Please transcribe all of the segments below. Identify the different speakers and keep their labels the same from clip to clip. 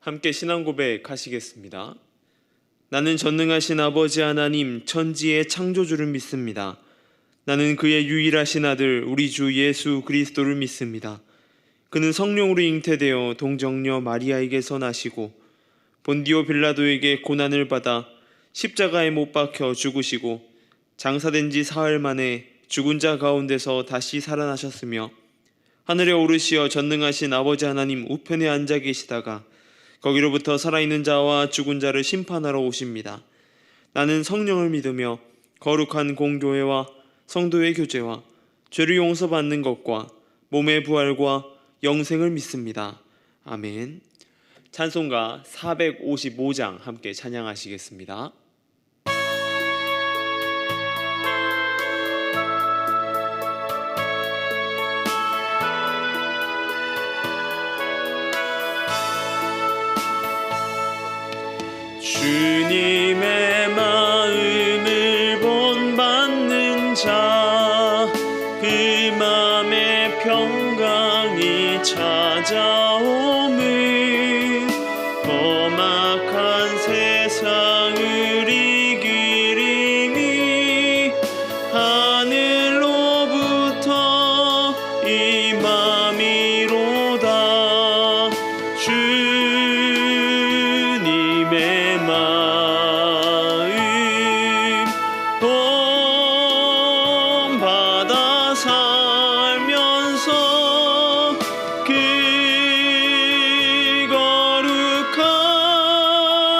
Speaker 1: 함께 신앙 고백하시겠습니다. 나는 전능하신 아버지 하나님 천지의 창조주를 믿습니다. 나는 그의 유일하신 아들 우리 주 예수 그리스도를 믿습니다. 그는 성령으로 잉태되어 동정녀 마리아에게서 나시고 본디오 빌라도에게 고난을 받아 십자가에 못 박혀 죽으시고 장사된 지 사흘 만에 죽은 자 가운데서 다시 살아나셨으며 하늘에 오르시어 전능하신 아버지 하나님 우편에 앉아 계시다가 거기로부터 살아있는 자와 죽은 자를 심판하러 오십니다. 나는 성령을 믿으며 거룩한 공교회와 성도의 교제와 죄를 용서받는 것과 몸의 부활과 영생을 믿습니다. 아멘. 찬송가 455장 함께 찬양하시겠습니다. 주님의 마음을 본받는 자, 그 맘에 평강이 찾아오면 험악한 세상을 이기리니 하늘로부터 임함이로다. 주님의 마음 본받아 살면서 그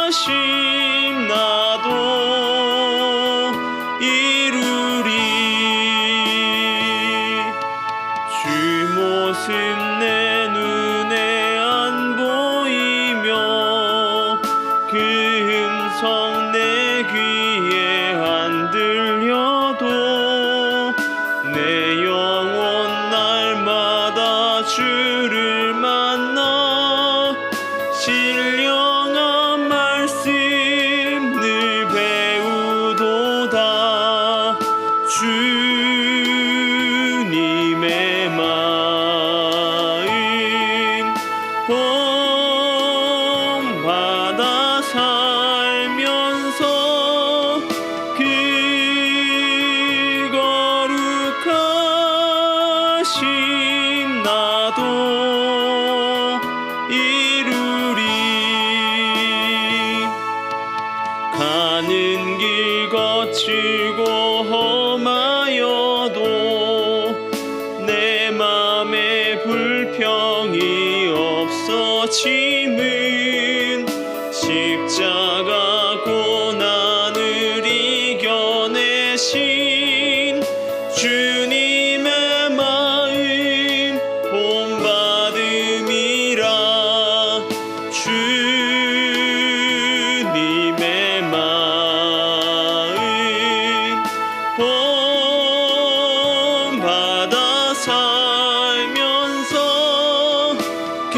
Speaker 1: 거룩하심 나도 이루리. 주 모습 내 눈에 안 보이며 그 음성 내 귀에 안 들려도 내 영혼 날마다 주를 만나 신령한 말씀 늘 배우도다. 주님의 마음 본받아 살면서 그 거룩하심 나도 이루리. 가는 길 거칠고 험하여도 내 맘에 불평이 없어짐은 십자가 고난을 이겨내신 주님의 마음 본받음이라. 주님의 마음 본받아 살면서 그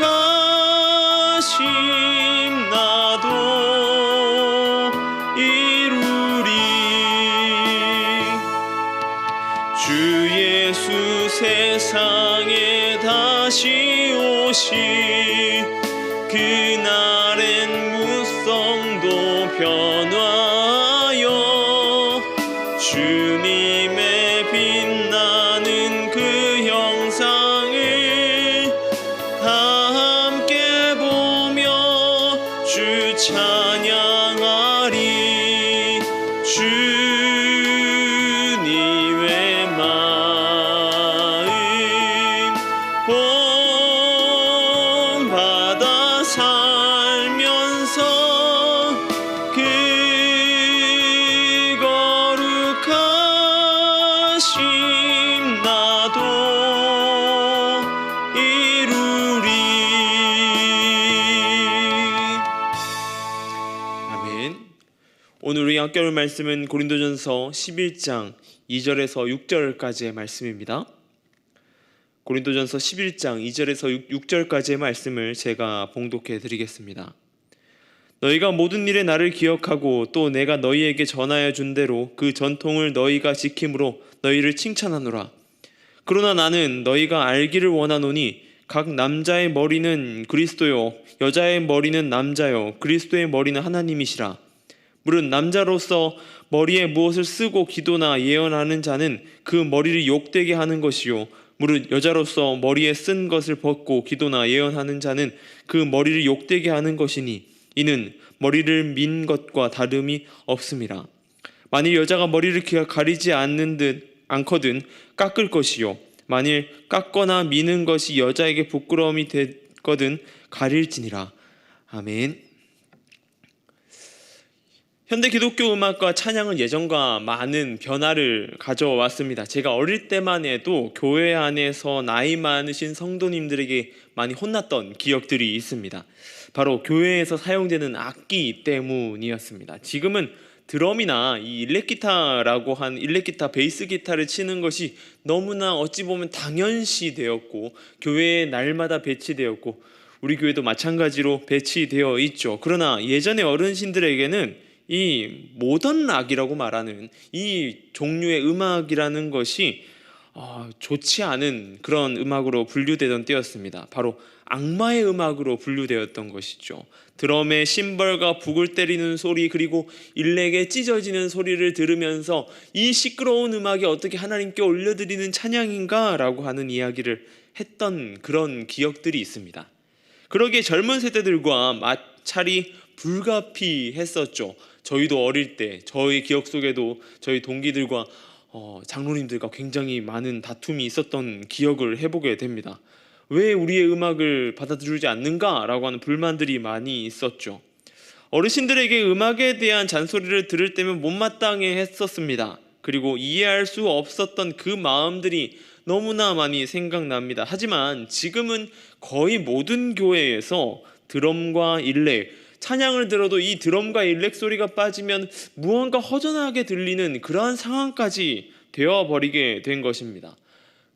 Speaker 1: 거룩하심 나도 이루리. 주 예수 세상에 다시 오시 그날엔 무성도 변화하여 주님의 빛나는 그 형상을 다 함께 보며 주 찬양하리. 주님의 마음 본받아 살면서 그 거룩하심 나도 이루리. 아멘. 오늘 우리 학교할 말씀은 고린도전서 11장 2절에서 6절까지의 말씀입니다. 고린도전서 11장 2절에서 6절까지의 말씀을 제가 봉독해 드리겠습니다. 너희가 모든 일에 나를 기억하고 또 내가 너희에게 전하여 준 대로 그 전통을 너희가 지킴으로 너희를 칭찬하노라. 그러나 나는 너희가 알기를 원하노니 각 남자의 머리는 그리스도요 여자의 머리는 남자요 그리스도의 머리는 하나님이시라. 무릇 남자로서 머리에 무엇을 쓰고 기도나 예언하는 자는 그 머리를 욕되게 하는 것이요 무릇 여자로서 머리에 쓴 것을 벗고 기도나 예언하는 자는 그 머리를 욕되게 하는 것이니 이는 머리를 민 것과 다름이 없음이라. 만일 여자가 머리를 가리지 않거든 깎을 것이요 만일 깎거나 미는 것이 여자에게 부끄러움이 됐거든 가릴지니라. 아멘. 현대 기독교 음악과 찬양은 예전과 많은 변화를 가져왔습니다. 제가 어릴 때만 해도 교회 안에서 나이 많으신 성도님들에게 많이 혼났던 기억들이 있습니다. 바로 교회에서 사용되는 악기 때문이었습니다. 지금은 드럼이나 이 일렉기타라고 한 일렉기타, 베이스 기타를 치는 것이 너무나 어찌 보면 당연시 되었고 교회에 날마다 배치되었고 우리 교회도 마찬가지로 배치되어 있죠. 그러나 예전의 어르신들에게는 이 모던 락이라고 말하는 이 종류의 음악이라는 것이 좋지 않은 그런 음악으로 분류되던 때였습니다. 바로 악마의 음악으로 분류되었던 것이죠. 드럼의 심벌과 북을 때리는 소리 그리고 일렉의 찢어지는 소리를 들으면서 이 시끄러운 음악이 어떻게 하나님께 올려드리는 찬양인가 라고 하는 이야기를 했던 그런 기억들이 있습니다. 그러기에 젊은 세대들과 마찰이 불가피했었죠. 저희도 어릴 때 저희 기억 속에도 저희 동기들과 장로님들과 굉장히 많은 다툼이 있었던 기억을 해보게 됩니다. 왜 우리의 음악을 받아들이지 않는가라고 하는 불만들이 많이 있었죠. 어르신들에게 음악에 대한 잔소리를 들을 때면 못마땅해 했었습니다. 그리고 이해할 수 없었던 그 마음들이 너무나 많이 생각납니다. 하지만 지금은 거의 모든 교회에서 드럼과 일렉, 찬양을 들어도 이 드럼과 일렉 소리가 빠지면 무언가 허전하게 들리는 그러한 상황까지 되어버리게 된 것입니다.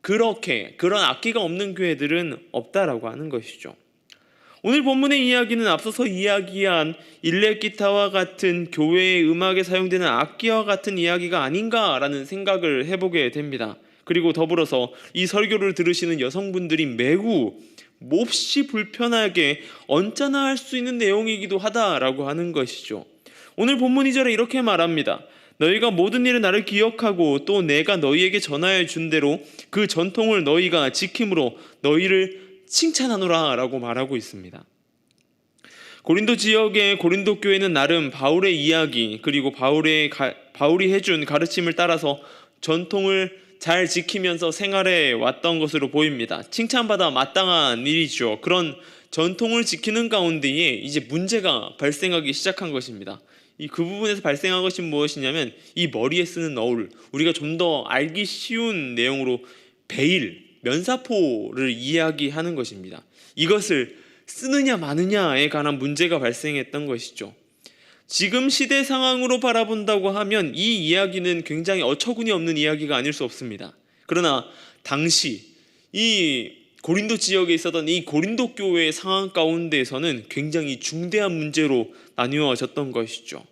Speaker 1: 그런 악기가 없는 교회들은 없다라고 하는 것이죠. 오늘 본문의 이야기는 앞서서 이야기한 일렉 기타와 같은 교회의 음악에 사용되는 악기와 같은 이야기가 아닌가라는 생각을 해보게 됩니다. 그리고 더불어서 이 설교를 들으시는 여성분들이 매우 몹시 불편하게 언짢아할 수 있는 내용이기도 하다라고 하는 것이죠. 오늘 본문 2절에 이렇게 말합니다. 너희가 모든 일에 나를 기억하고 또 내가 너희에게 전하여 준 대로 그 전통을 너희가 지킴으로 너희를 칭찬하노라 라고 말하고 있습니다. 고린도 지역의 고린도 교회는 나름 바울의 이야기 그리고 바울이 해준 가르침을 따라서 전통을 잘 지키면서 생활해 왔던 것으로 보입니다. 칭찬받아 마땅한 일이죠. 그런 전통을 지키는 가운데에 이제 문제가 발생하기 시작한 것입니다. 그 부분에서 발생한 것이 무엇이냐면 이 머리에 쓰는 너울, 우리가 좀 더 알기 쉬운 내용으로 베일, 면사포를 이야기하는 것입니다. 이것을 쓰느냐 마느냐에 관한 문제가 발생했던 것이죠. 지금 시대 상황으로 바라본다고 하면 이 이야기는 굉장히 어처구니 없는 이야기가 아닐 수 없습니다. 그러나 당시 이 고린도 지역에 있었던 이 고린도 교회의 상황 가운데에서는 굉장히 중대한 문제로 나뉘어졌던 것이죠.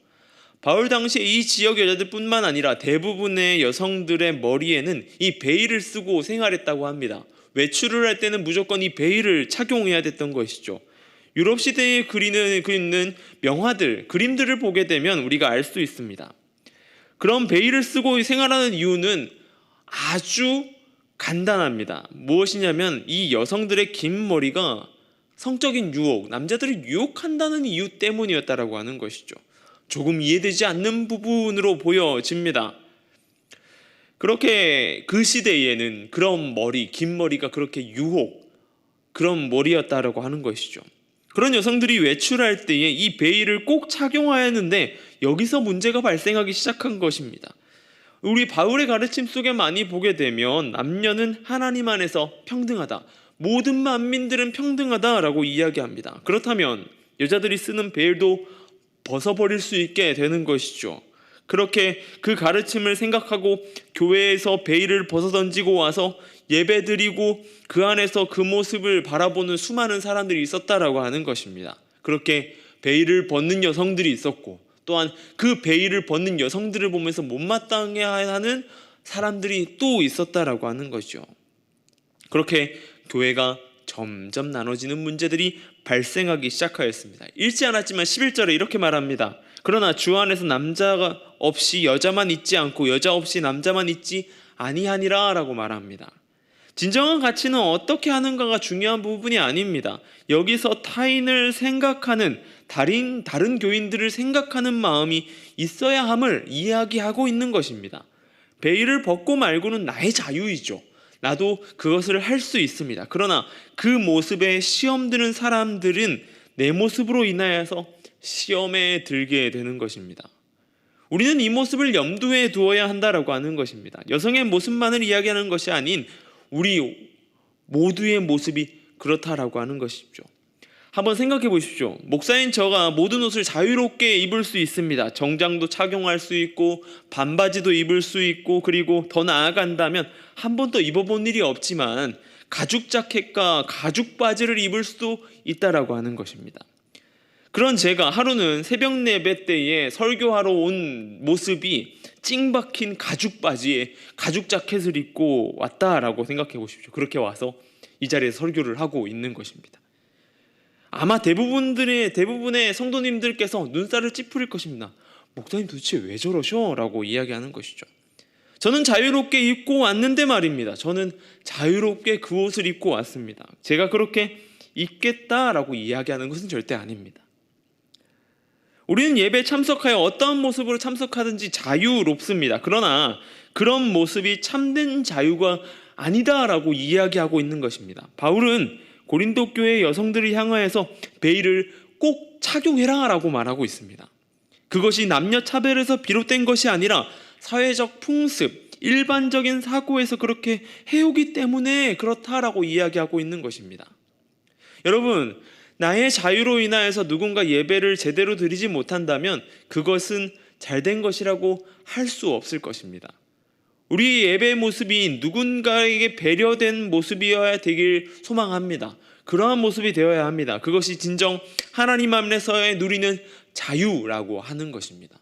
Speaker 1: 바울 당시에 이 지역 여자들뿐만 아니라 대부분의 여성들의 머리에는 이 베일을 쓰고 생활했다고 합니다. 외출을 할 때는 무조건 이 베일을 착용해야 됐던 것이죠. 유럽 시대에 그리는 명화들, 그림들을 보게 되면 우리가 알 수 있습니다. 그런 베일을 쓰고 생활하는 이유는 아주 간단합니다. 무엇이냐면 이 여성들의 긴 머리가 성적인 유혹, 남자들을 유혹한다는 이유 때문이었다라고 하는 것이죠. 조금 이해되지 않는 부분으로 보여집니다. 그렇게 그 시대에는 그런 머리, 긴 머리가 그렇게 그런 머리였다라고 하는 것이죠. 그런 여성들이 외출할 때에 이 베일을 꼭 착용해야 했는데 여기서 문제가 발생하기 시작한 것입니다. 우리 바울의 가르침 속에 많이 보게 되면 남녀는 하나님 안에서 평등하다, 모든 만민들은 평등하다라고 이야기합니다. 그렇다면 여자들이 쓰는 베일도 벗어버릴 수 있게 되는 것이죠. 그렇게 그 가르침을 생각하고 교회에서 베일을 벗어던지고 와서 예배드리고 그 안에서 그 모습을 바라보는 수많은 사람들이 있었다라고 하는 것입니다. 그렇게 베일을 벗는 여성들이 있었고 또한 그 베일을 벗는 여성들을 보면서 못마땅해하는 사람들이 또 있었다라고 하는 거죠. 그렇게 교회가 점점 나눠지는 문제들이 발생하기 시작하였습니다. 읽지 않았지만 11절에 이렇게 말합니다. 그러나 주 안에서 남자가 없이 여자만 있지 않고 여자 없이 남자만 있지 아니하니라 라고 말합니다. 진정한 가치는 어떻게 하는가가 중요한 부분이 아닙니다. 여기서 타인을 생각하는 다른 교인들을 생각하는 마음이 있어야 함을 이야기하고 있는 것입니다. 베일을 벗고 말고는 나의 자유이죠. 나도 그것을 할 수 있습니다. 그러나 그 모습에 시험 드는 사람들은 내 모습으로 인하여서 시험에 들게 되는 것입니다. 우리는 이 모습을 염두에 두어야 한다라고 하는 것입니다. 여성의 모습만을 이야기하는 것이 아닌 우리 모두의 모습이 그렇다라고 하는 것이죠. 한번 생각해 보십시오. 목사인 저가 모든 옷을 자유롭게 입을 수 있습니다. 정장도 착용할 수 있고 반바지도 입을 수 있고, 그리고 더 나아간다면 한 번도 입어본 일이 없지만 가죽 자켓과 가죽 바지를 입을 수도 있다라고 하는 것입니다. 그런 제가 하루는 새벽 예배 때에 설교하러 온 모습이 찡박힌 가죽 바지에 가죽 자켓을 입고 왔다라고 생각해 보십시오. 그렇게 와서 이 자리에서 설교를 하고 있는 것입니다. 아마 대부분의 성도님들께서 눈살을 찌푸릴 것입니다. 목사님 도대체 왜 저러셔? 라고 이야기하는 것이죠. 저는 자유롭게 입고 왔는데 말입니다. 저는 자유롭게 그 옷을 입고 왔습니다. 제가 그렇게 입겠다라고 이야기하는 것은 절대 아닙니다. 우리는 예배에 참석하여 어떠한 모습으로 참석하든지 자유롭습니다. 그러나 그런 모습이 참된 자유가 아니다라고 이야기하고 있는 것입니다. 바울은 고린도 교회 여성들을 향하여서 베일을 꼭 착용해라라고 말하고 있습니다. 그것이 남녀 차별에서 비롯된 것이 아니라 사회적 풍습, 일반적인 사고에서 그렇게 해오기 때문에 그렇다라고 이야기하고 있는 것입니다. 여러분, 나의 자유로 인하여서 누군가 예배를 제대로 드리지 못한다면 그것은 잘된 것이라고 할 수 없을 것입니다. 우리 예배의 모습이 누군가에게 배려된 모습이어야 되길 소망합니다. 그러한 모습이 되어야 합니다. 그것이 진정 하나님 안에서의 누리는 자유라고 하는 것입니다.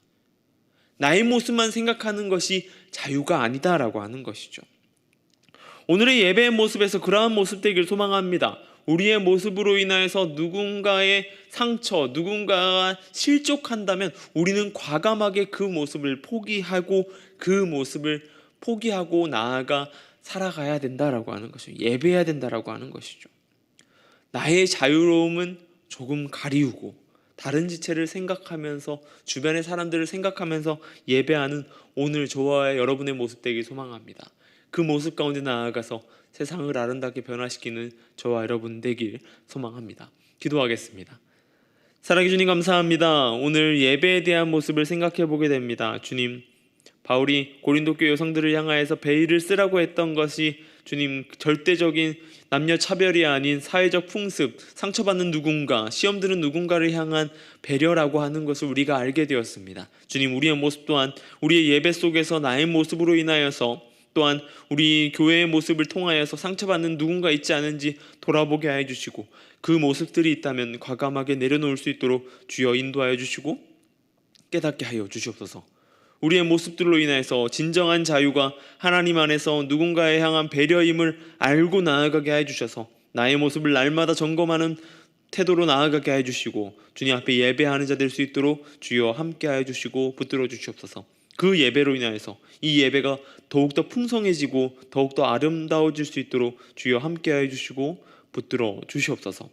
Speaker 1: 나의 모습만 생각하는 것이 자유가 아니다라고 하는 것이죠. 오늘의 예배의 모습에서 그러한 모습 되길 소망합니다. 우리의 모습으로 인하여서 누군가의 상처, 누군가가 실족한다면 우리는 과감하게 그 모습을 포기하고 나아가 살아가야 된다라고 하는 것이죠. 예배해야 된다라고 하는 것이죠. 나의 자유로움은 조금 가리우고 다른 지체를 생각하면서 주변의 사람들을 생각하면서 예배하는 오늘 저와 여러분의 모습 되길 소망합니다. 그 모습 가운데 나아가서 세상을 아름답게 변화시키는 저와 여러분 되길 소망합니다. 기도하겠습니다. 사랑해 주님 감사합니다. 오늘 예배에 대한 모습을 생각해 보게 됩니다. 주님, 바울이 고린도 교회 여성들을 향하여서 베일을 쓰라고 했던 것이 주님 절대적인 남녀 차별이 아닌 사회적 풍습, 상처받는 누군가, 시험 드는 누군가를 향한 배려라고 하는 것을 우리가 알게 되었습니다. 주님, 우리의 모습 또한 우리의 예배 속에서 나의 모습으로 인하여서 또한 우리 교회의 모습을 통하여서 상처받는 누군가 있지 않은지 돌아보게 하여 주시고 그 모습들이 있다면 과감하게 내려놓을 수 있도록 주여 인도하여 주시고 깨닫게 하여 주시옵소서. 우리의 모습들로 인해서 진정한 자유가 하나님 안에서 누군가에 향한 배려임을 알고 나아가게 해 주셔서 나의 모습을 날마다 점검하는 태도로 나아가게 해 주시고 주님 앞에 예배하는 자 될 수 있도록 주여 함께 하여 주시고 붙들어 주시옵소서. 그 예배로 인하여서 이 예배가 더욱더 풍성해지고 더욱더 아름다워질 수 있도록 주여 함께 하여 주시고 붙들어 주시옵소서.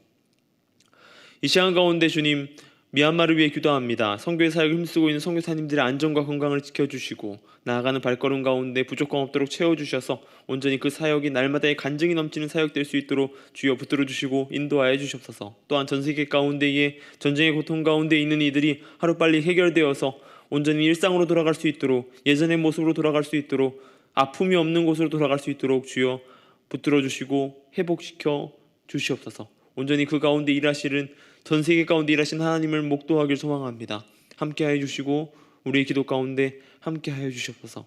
Speaker 1: 이 시간 가운데 주님, 미얀마를 위해 기도합니다. 선교의 사역을 힘쓰고 있는 선교사님들의 안전과 건강을 지켜주시고 나아가는 발걸음 가운데 부족함 없도록 채워주셔서 온전히 그 사역이 날마다의 간증이 넘치는 사역 될 수 있도록 주여 붙들어 주시고 인도하여 주시옵소서. 또한 전 세계 가운데에 전쟁의 고통 가운데 있는 이들이 하루빨리 해결되어서 온전히 일상으로 돌아갈 수 있도록, 예전의 모습으로 돌아갈 수 있도록, 아픔이 없는 곳으로 돌아갈 수 있도록 주여 붙들어 주시고 회복시켜 주시옵소서. 온전히 그 가운데 일하시는 전 세계 가운데 일하신 하나님을 목도하길 소망합니다. 함께하여 주시고 우리의 기도 가운데 함께하여 주시옵소서.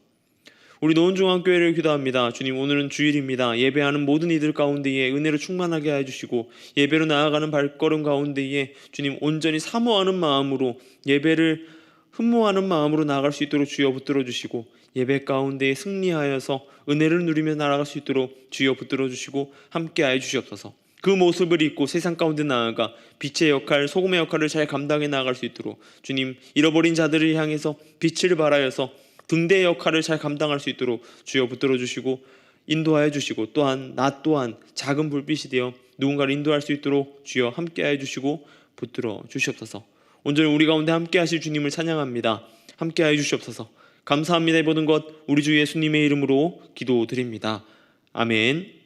Speaker 1: 우리 노원중앙교회를 기도합니다. 주님, 오늘은 주일입니다. 예배하는 모든 이들 가운데에 은혜로 충만하게 하여 주시고 예배로 나아가는 발걸음 가운데에 주님 온전히 사모하는 마음으로 예배를 흠모하는 마음으로 나아갈 수 있도록 주여 붙들어 주시고 예배 가운데 승리하여서 은혜를 누리며 나아갈 수 있도록 주여 붙들어 주시고 함께하여 주시옵소서. 그 모습을 입고 세상 가운데 나아가 빛의 역할, 소금의 역할을 잘 감당해 나아갈 수 있도록 주님, 잃어버린 자들을 향해서 빛을 발하여서 등대의 역할을 잘 감당할 수 있도록 주여 붙들어 주시고 인도하여 주시고, 또한 나 또한 작은 불빛이 되어 누군가를 인도할 수 있도록 주여 함께하여 주시고 붙들어 주시옵소서. 온전히 우리 가운데 함께하실 주님을 찬양합니다. 함께하여 주시옵소서. 감사합니다. 이 모든 것 우리 주 예수님의 이름으로 기도드립니다. 아멘.